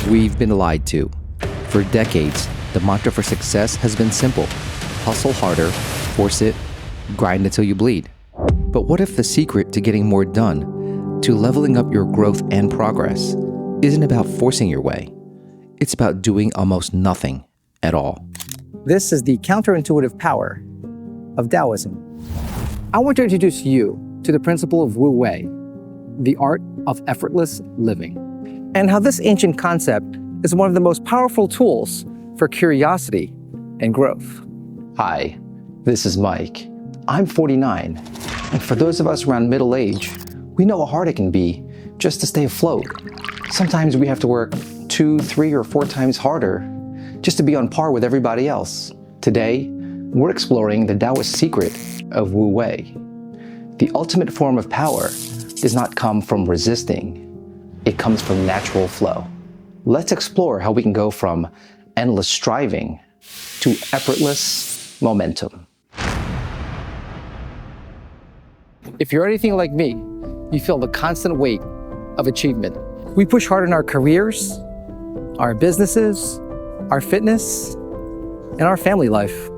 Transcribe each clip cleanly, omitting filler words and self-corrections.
We've been lied to. For decades, the mantra for success has been simple. Hustle harder, force it, grind until you bleed. But what if the secret to getting more done, to leveling up your growth and progress, isn't about forcing your way? It's about doing almost nothing at all. This is the counterintuitive power of Taoism. I want to introduce you to the principle of Wu Wei, the art of effortless living, and how this ancient concept is one of the most powerful tools for curiosity and growth. Hi, this is Mike. I'm 49, and for those of us around middle age, we know how hard it can be just to stay afloat. Sometimes we have to work 2, 3, or 4 times harder just to be on par with everybody else. Today, we're exploring the Taoist secret of Wu Wei. The ultimate form of power does not come from resisting. It comes from natural flow. Let's explore how we can go from endless striving to effortless momentum. If you're anything like me, you feel the constant weight of achievement. We push hard in our careers, our businesses, our fitness, and our family life.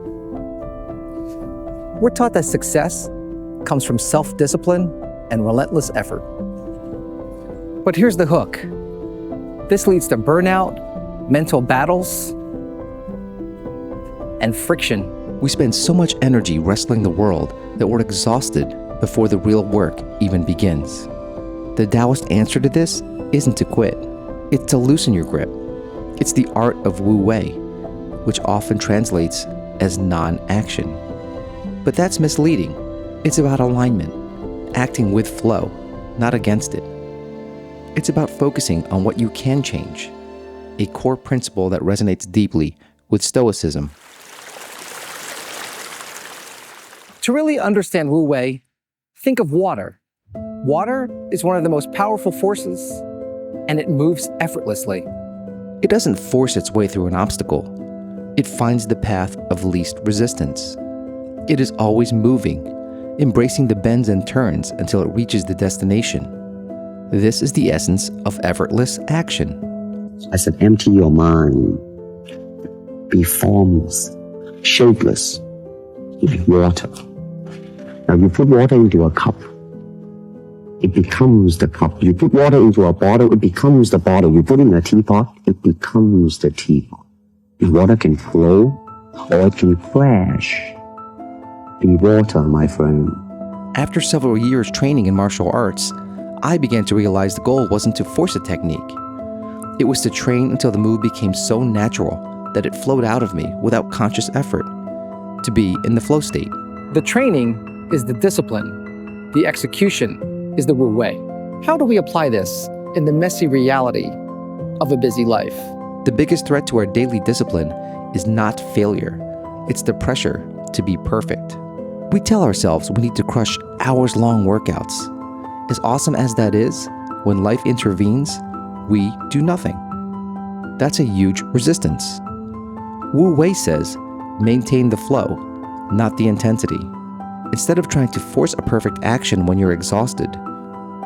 We're taught that success comes from self-discipline and relentless effort. But here's the hook. This leads to burnout, mental battles, and friction. We spend so much energy wrestling the world that we're exhausted before the real work even begins. The Taoist answer to this isn't to quit. It's to loosen your grip. It's the art of Wu Wei, which often translates as non-action. But that's misleading. It's about alignment, acting with flow, not against it. It's about focusing on what you can change, a core principle that resonates deeply with Stoicism. To really understand Wu Wei, think of water. Water is one of the most powerful forces, and it moves effortlessly. It doesn't force its way through an obstacle. It finds the path of least resistance. It is always moving, embracing the bends and turns until it reaches the destination. This is the essence of effortless action. I said, empty your mind. Be formless, shapeless, like water. Now you put water into a cup, it becomes the cup. You put water into a bottle, it becomes the bottle. You put it in a teapot, it becomes the teapot. The water can flow or it can crash. Be water, my friend. After several years training in martial arts, I began to realize the goal wasn't to force a technique. It was to train until the move became so natural that it flowed out of me without conscious effort, to be in the flow state. The training is the discipline. The execution is the Wu Wei. How do we apply this in the messy reality of a busy life? The biggest threat to our daily discipline is not failure. It's the pressure to be perfect. We tell ourselves we need to crush hours-long workouts. As awesome as that is, when life intervenes, we do nothing. That's a huge resistance. Wu Wei says, maintain the flow, not the intensity. Instead of trying to force a perfect action when you're exhausted,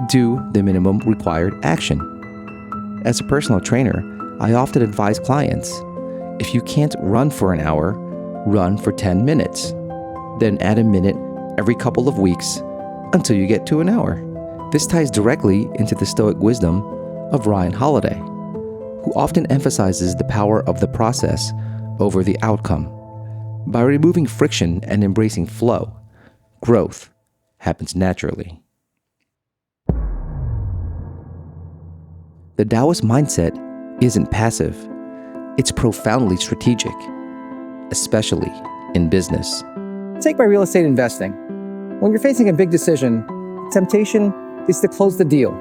do the minimum required action. As a personal trainer, I often advise clients, if you can't run for an hour, run for 10 minutes. Then add a minute every couple of weeks until you get to an hour. This ties directly into the Stoic wisdom of Ryan Holiday, who often emphasizes the power of the process over the outcome. By removing friction and embracing flow, growth happens naturally. The Taoist mindset isn't passive. It's profoundly strategic, especially in business. Take my real estate investing. When you're facing a big decision, temptation is to close the deal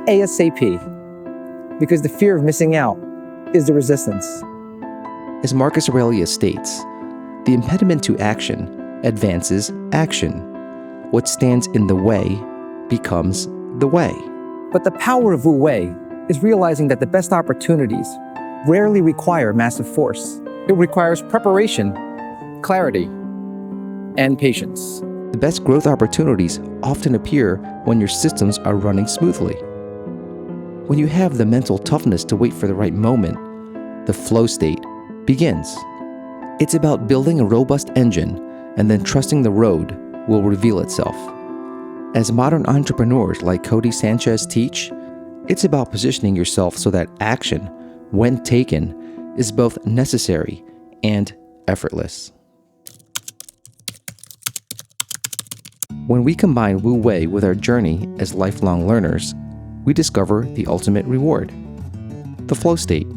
ASAP, because the fear of missing out is the resistance. As Marcus Aurelius states, the impediment to action advances action. What stands in the way becomes the way. But the power of Wu Wei is realizing that the best opportunities rarely require massive force. It requires preparation, clarity, and patience. The best growth opportunities often appear when your systems are running smoothly. When you have the mental toughness to wait for the right moment, the flow state begins. It's about building a robust engine and then trusting the road will reveal itself. As modern entrepreneurs like Cody Sanchez teach, it's about positioning yourself so that action, when taken, is both necessary and effortless. When we combine Wu Wei with our journey as lifelong learners, we discover the ultimate reward, the flow state.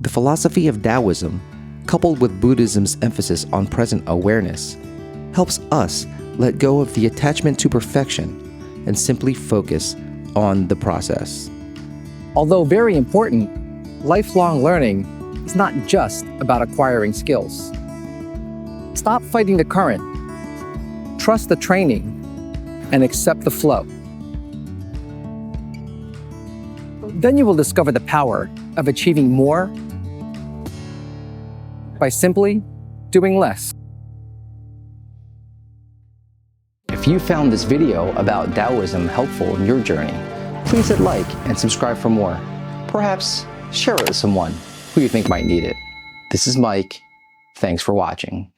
The philosophy of Taoism, coupled with Buddhism's emphasis on present awareness, helps us let go of the attachment to perfection and simply focus on the process. Although very important, lifelong learning is not just about acquiring skills. Stop fighting the current, trust the training, and accept the flow. Then you will discover the power of achieving more by simply doing less. If you found this video about Taoism helpful in your journey, please hit like and subscribe for more. Perhaps share it with someone who you think might need it. This is Mike. Thanks for watching.